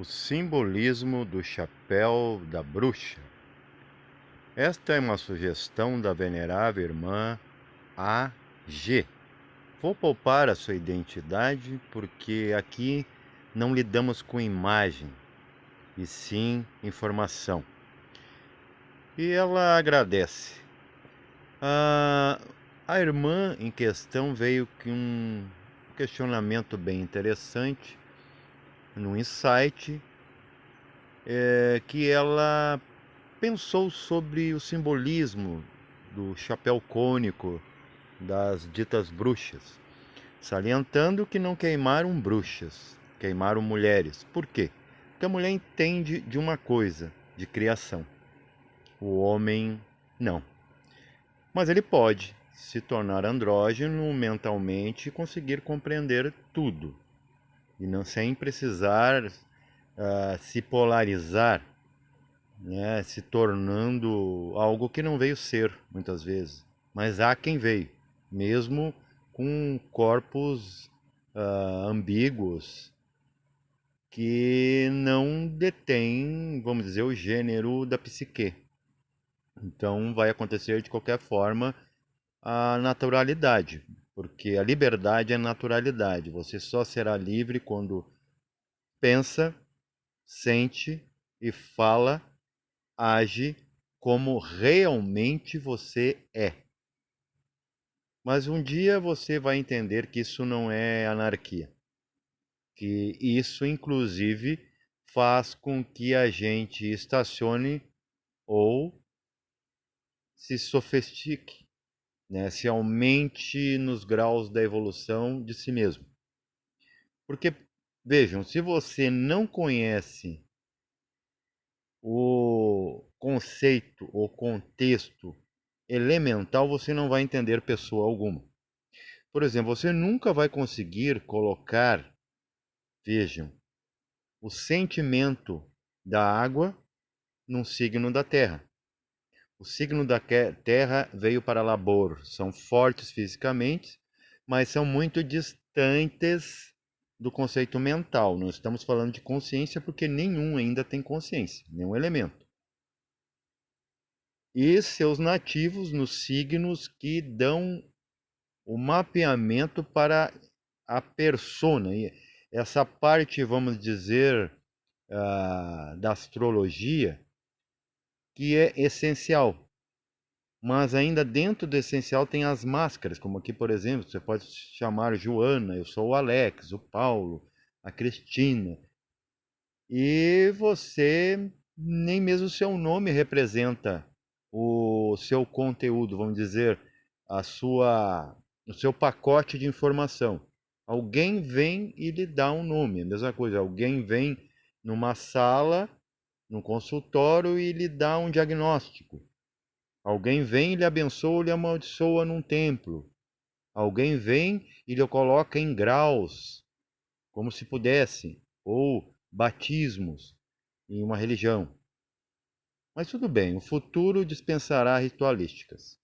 O simbolismo do chapéu da bruxa. Esta é uma sugestão da venerável irmã A.G. Vou poupar a sua identidade porque aqui não lidamos com imagem, e sim informação. E ela agradece. A, a irmã em questão veio com um questionamento bem interessante, num insight, que ela pensou sobre o simbolismo do chapéu cônico das ditas bruxas, salientando que não queimaram bruxas, queimaram mulheres. Por quê? Porque a mulher entende de uma coisa, de criação. O homem não. Mas ele pode se tornar andrógeno mentalmente e conseguir compreender tudo, e não sem precisar se polarizar, né, se tornando algo que não veio ser, muitas vezes. Mas há quem veio, mesmo com corpos ambíguos, que não detêm, vamos dizer, o gênero da psique. Então vai acontecer de qualquer forma a naturalidade, porque a liberdade é naturalidade. Você só será livre quando pensa, sente e fala, age como realmente você é. Mas um dia você vai entender que isso não é anarquia. Que isso, inclusive, faz com que a gente estacione ou se sofistique, né? Se aumente nos graus da evolução de si mesmo. Porque, vejam, se você não conhece o conceito, o contexto elemental, você não vai entender pessoa alguma. Por exemplo, você nunca vai conseguir colocar, vejam, o sentimento da água num signo da terra. O signo da terra veio para labor, são fortes fisicamente, mas são muito distantes do conceito mental. Não estamos falando de consciência porque nenhum ainda tem consciência, nenhum elemento. E seus nativos nos signos que dão o mapeamento para a persona. E essa parte, vamos dizer, da astrologia, que é essencial. Mas ainda dentro do essencial tem as máscaras, como aqui, por exemplo, você pode chamar Joana, eu sou o Alex, o Paulo, a Cristina. E você, nem mesmo o seu nome representa o seu conteúdo, vamos dizer, o seu pacote de informação. Alguém vem e lhe dá um nome, a mesma coisa, alguém vem numa sala, num consultório e lhe dá um diagnóstico. Alguém vem e lhe abençoa ou lhe amaldiçoa num templo. Alguém vem e lhe coloca em graus, como se pudesse, ou batismos em uma religião. Mas tudo bem, o futuro dispensará ritualísticas.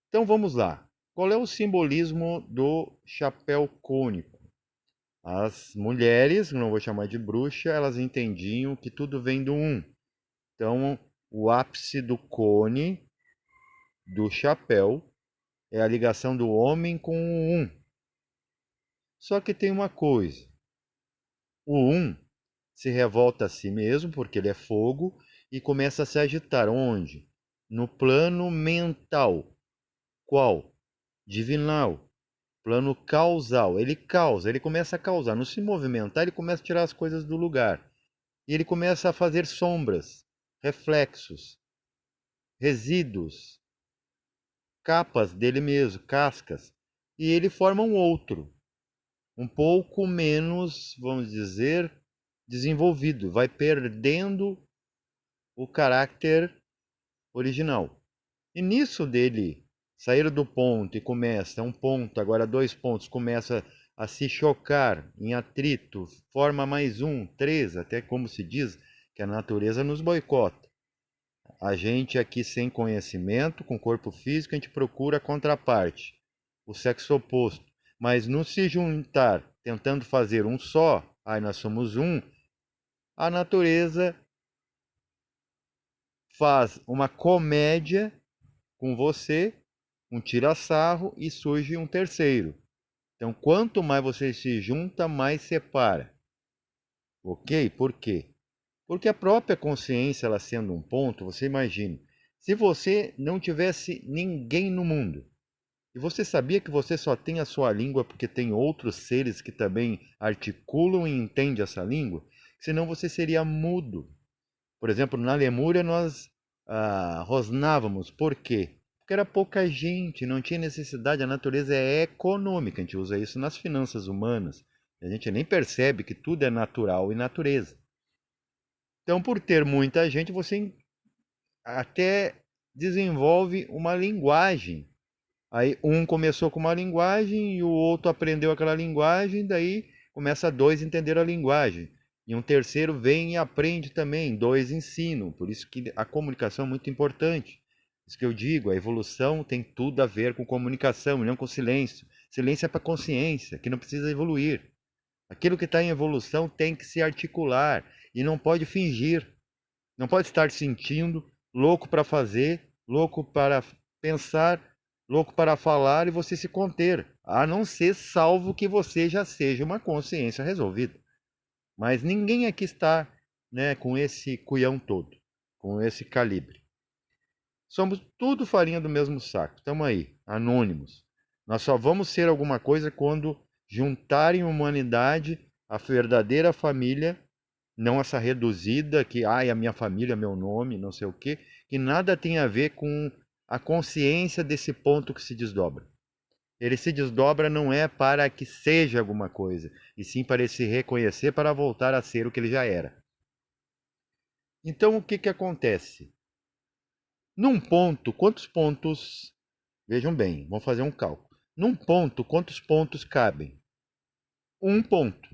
Então vamos lá. Qual é o simbolismo do chapéu cônico? As mulheres, não vou chamar de bruxa, elas entendiam que tudo vem do um. Então, o ápice do cone, do chapéu, é a ligação do homem com o um. Só que tem uma coisa: o um se revolta a si mesmo, porque ele é fogo, e começa a se agitar. Onde? No plano mental. Qual? Divinal. Plano causal. Ele causa, ele começa a causar. No se movimentar, ele começa a tirar as coisas do lugar. E ele começa a fazer sombras, reflexos, resíduos, capas dele mesmo, cascas. E ele forma um outro, um pouco menos, vamos dizer, desenvolvido. Vai perdendo o caráter original. E nisso dele sair do ponto e começa um ponto, agora dois pontos, começa a se chocar em atrito, forma mais um, três, até como se diz que a natureza nos boicota. A gente aqui sem conhecimento, com corpo físico, a gente procura a contraparte, o sexo oposto. Mas no se juntar, tentando fazer um só, aí nós somos um, a natureza faz uma comédia com você, um tira-sarro, e surge um terceiro. Então, quanto mais você se junta, mais separa. Ok? Por quê? Porque a própria consciência, ela sendo um ponto, você imagina, se você não tivesse ninguém no mundo, e você sabia que você só tem a sua língua porque tem outros seres que também articulam e entendem essa língua, senão você seria mudo. Por exemplo, na Lemúria nós rosnávamos. Por quê? Porque era pouca gente, não tinha necessidade, a natureza é econômica, a gente usa isso nas finanças humanas. A gente nem percebe que tudo é natural e natureza. Então, por ter muita gente, você até desenvolve uma linguagem. Aí um começou com uma linguagem e o outro aprendeu aquela linguagem, daí começa dois a entender a linguagem. E um terceiro vem e aprende também, dois ensinam. Por isso que a comunicação é muito importante. Isso que eu digo, a evolução tem tudo a ver com comunicação e não com silêncio. Silêncio é para consciência, que não precisa evoluir. Aquilo que está em evolução tem que se articular e não pode fingir. Não pode estar sentindo, louco para fazer, louco para pensar, louco para falar e você se conter, a não ser salvo que você já seja uma consciência resolvida. Mas ninguém aqui está, né, com esse cuião todo, com esse calibre. Somos tudo farinha do mesmo saco. Estamos aí, anônimos. Nós só vamos ser alguma coisa quando juntarem humanidade, a verdadeira família, não essa reduzida que, ai, a minha família, meu nome, não sei o quê, que nada tem a ver com a consciência desse ponto que se desdobra. Ele se desdobra não é para que seja alguma coisa, e sim para ele se reconhecer para voltar a ser o que ele já era. Então, o que que acontece? Num ponto, quantos pontos? Vejam bem, vamos fazer um cálculo. Num ponto, quantos pontos cabem? Um ponto,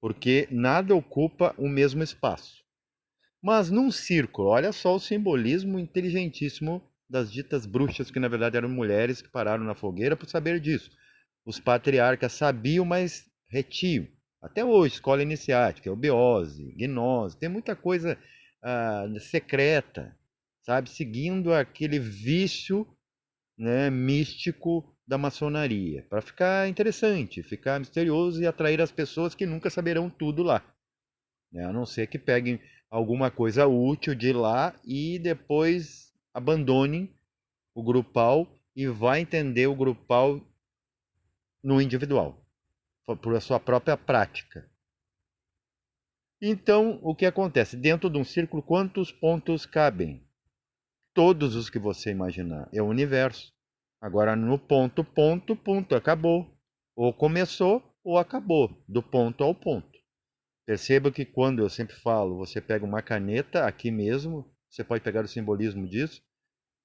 porque nada ocupa o mesmo espaço. Mas num círculo, olha só o simbolismo inteligentíssimo das ditas bruxas, que na verdade eram mulheres que pararam na fogueira por saber disso. Os patriarcas sabiam, mas retiam. Até hoje, escola iniciática, eubiose, gnose, tem muita coisa secreta, sabe? Seguindo aquele vício, né, místico da maçonaria, para ficar interessante, ficar misterioso e atrair as pessoas que nunca saberão tudo lá, né? A não ser que peguem alguma coisa útil de lá e depois abandonem o grupal e vá entender o grupal no individual, por a sua própria prática. Então, o que acontece? Dentro de um círculo, quantos pontos cabem? Todos os que você imaginar. É o universo. Agora, no ponto, ponto, ponto, acabou. Ou começou ou acabou, do ponto ao ponto. Perceba que quando eu sempre falo, você pega uma caneta aqui mesmo, você pode pegar o simbolismo disso,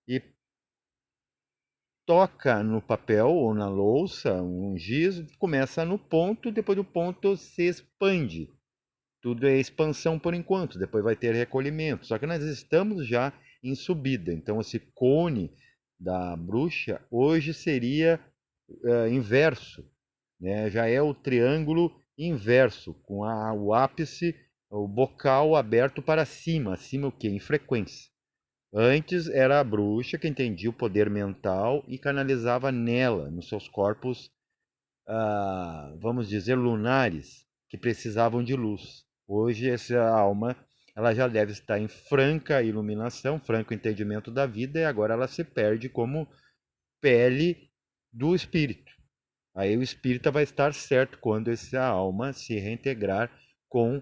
e toca no papel ou na louça, um giz, começa no ponto, depois do ponto se expande. Tudo é expansão por enquanto, depois vai ter recolhimento. Só que nós estamos já em subida. Então esse cone da bruxa hoje seria inverso, né? Já é o triângulo inverso, com o ápice, o bocal aberto para cima. Acima o quê? Em frequência. Antes era a bruxa que entendia o poder mental e canalizava nela, nos seus corpos, vamos dizer, lunares, que precisavam de luz. Hoje essa alma, ela já deve estar em franca iluminação, franco entendimento da vida, e agora ela se perde como pele do espírito. Aí o espírita vai estar certo quando essa alma se reintegrar com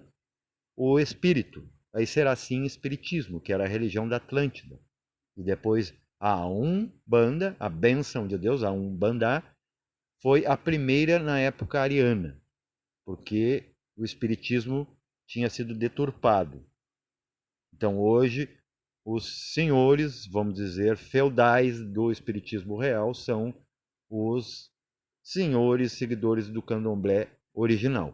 o espírito. Aí será sim espiritismo, que era a religião da Atlântida. E depois a Umbanda, a bênção de Deus, a Umbanda, foi a primeira na época ariana, porque o espiritismo tinha sido deturpado. Então hoje os senhores, vamos dizer, feudais do espiritismo real são os senhores seguidores do candomblé original.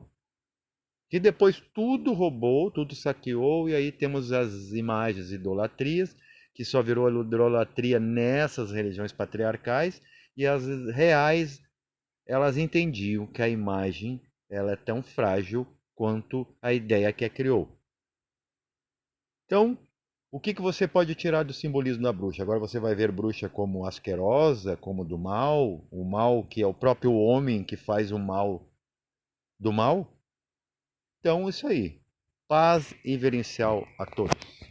Que depois tudo roubou, tudo saqueou, e aí temos as imagens idolatrias, que só virou idolatria nessas religiões patriarcais, e as reais, elas entendiam que a imagem ela é tão frágil quanto a ideia que a criou. Então, o que que você pode tirar do simbolismo da bruxa? Agora você vai ver bruxa como asquerosa, como do mal, o mal que é o próprio homem que faz o mal do mal. Então, isso aí. Paz inverencial a todos.